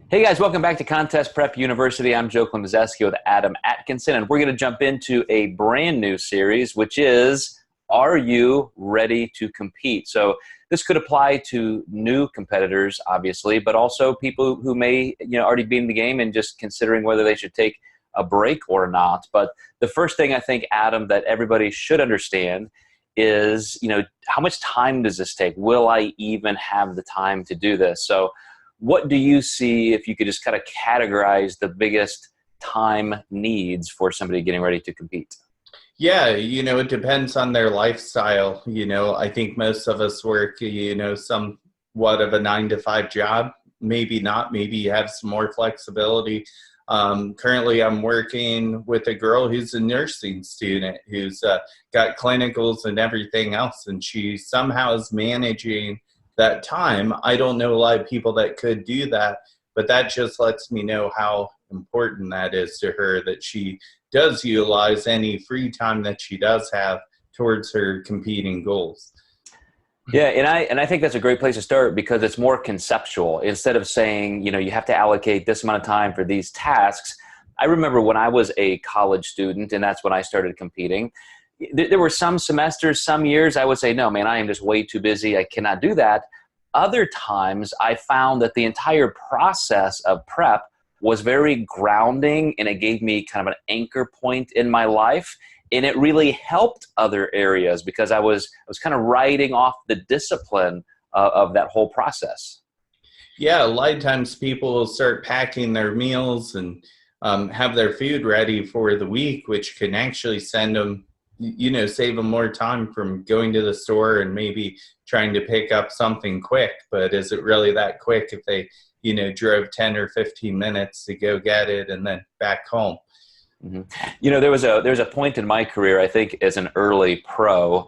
Hey guys, welcome back to Contest Prep University. I'm Joe Klemczewski with Adam Atkinson, and we're going to jump into a brand new series, which is, Are You Ready to Compete? So this could apply to new competitors, obviously, but also people who may already be in the game and just considering whether they should take a break or not. But the first thing I think, Adam, that everybody should understand is, how much time does this take? Will I even have the time to do this? So what do you see, if you could just kind of categorize the biggest time needs for somebody getting ready to compete? Yeah, it depends on their lifestyle. I think most of us work, somewhat of a 9-to-5 job. Maybe not, maybe you have some more flexibility. Currently, I'm working with a girl who's a nursing student who's got clinicals and everything else, and she somehow is managing that time. I don't know a lot of people that could do that, but that just lets me know how important that is to her, that she does utilize any free time that she does have towards her competing goals. Yeah, and I think that's a great place to start because it's more conceptual. Instead of saying, you have to allocate this amount of time for these tasks. I remember when I was a college student, and that's when I started competing, there were some semesters, some years I would say, no, man, I am just way too busy. I cannot do that. Other times I found that the entire process of prep was very grounding, and it gave me kind of an anchor point in my life. And it really helped other areas because I was kind of riding off the discipline of that whole process. Yeah, a lot of times people will start packing their meals and have their food ready for the week, which can actually send them, save them more time from going to the store and maybe trying to pick up something quick. But is it really that quick if they, drove 10 or 15 minutes to go get it and then back home? Mm-hmm. There was a point in my career, I think, as an early pro,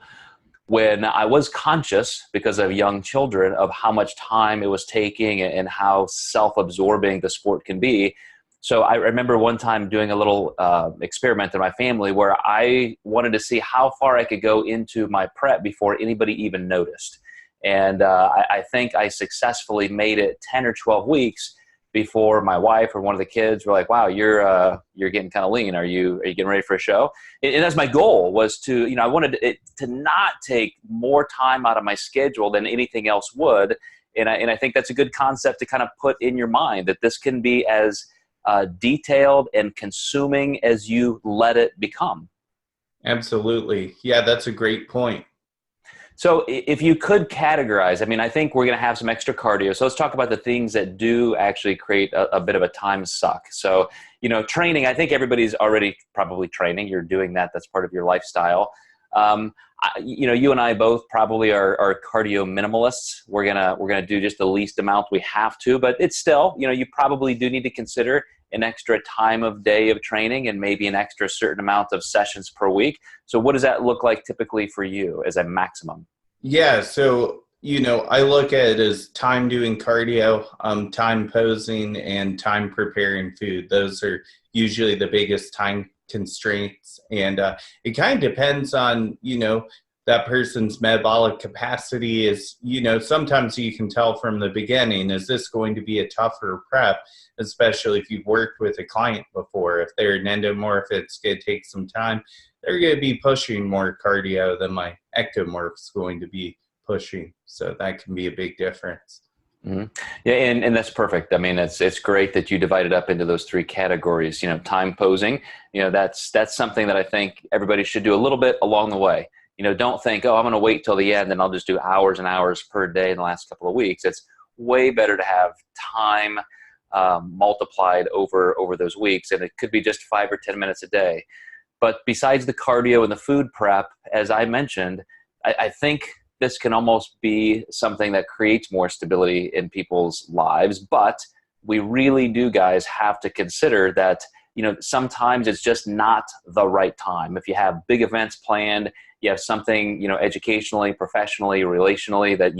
when I was conscious, because of young children, of how much time it was taking and how self-absorbing the sport can be. So I remember one time doing a little experiment in my family where I wanted to see how far I could go into my prep before anybody even noticed. And I think I successfully made it 10 or 12 weeks before my wife or one of the kids were like, wow, you're getting kind of lean. Are you getting ready for a show? And that's my goal, was to, I wanted it to not take more time out of my schedule than anything else would. And I think that's a good concept to kind of put in your mind, that this can be as detailed and consuming as you let it become. Absolutely. Yeah, that's a great point. So if you could categorize, I think we're going to have some extra cardio. So let's talk about the things that do actually create a bit of a time suck. So, training, I think everybody's already probably training. You're doing that. That's part of your lifestyle. You and I both probably are cardio minimalists. We're gonna do just the least amount we have to, but it's still, you probably do need to consider an extra time of day of training and maybe an extra certain amount of sessions per week. So what does that look like typically for you as a maximum? Yeah, so I look at it as time doing cardio, time posing, and time preparing food. Those are usually the biggest time constraints, and it kind of depends on that person's metabolic capacity. Is sometimes you can tell from the beginning, is this going to be a tougher prep, especially if you've worked with a client before. If they're an endomorph, it's going to take some time. They're going to be pushing more cardio than my ectomorph's going to be pushing, so that can be a big difference. Mm-hmm. Yeah, and that's perfect. It's great that you divide it up into those three categories. Time posing, that's something that I think everybody should do a little bit along the way. Don't think, oh, I'm going to wait till the end and I'll just do hours and hours per day in the last couple of weeks. It's way better to have time multiplied over those weeks, and it could be just 5 or 10 minutes a day. But besides the cardio and the food prep, as I mentioned, I think this can almost be something that creates more stability in people's lives. But we really do, guys, have to consider that, sometimes it's just not the right time. If you have big events planned, you have something, educationally, professionally, relationally that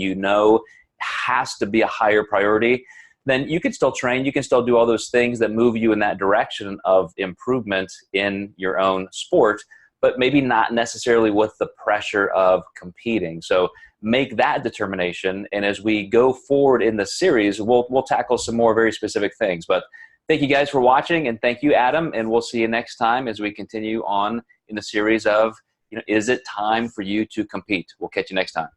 has to be a higher priority, then you can still train. You can still do all those things that move you in that direction of improvement in your own sport. but maybe not necessarily with the pressure of competing. So make that determination. And as we go forward in the series, we'll tackle some more very specific things. But thank you guys for watching, and thank you, Adam. And we'll see you next time as we continue on in the series of, is it time for you to compete? We'll catch you next time.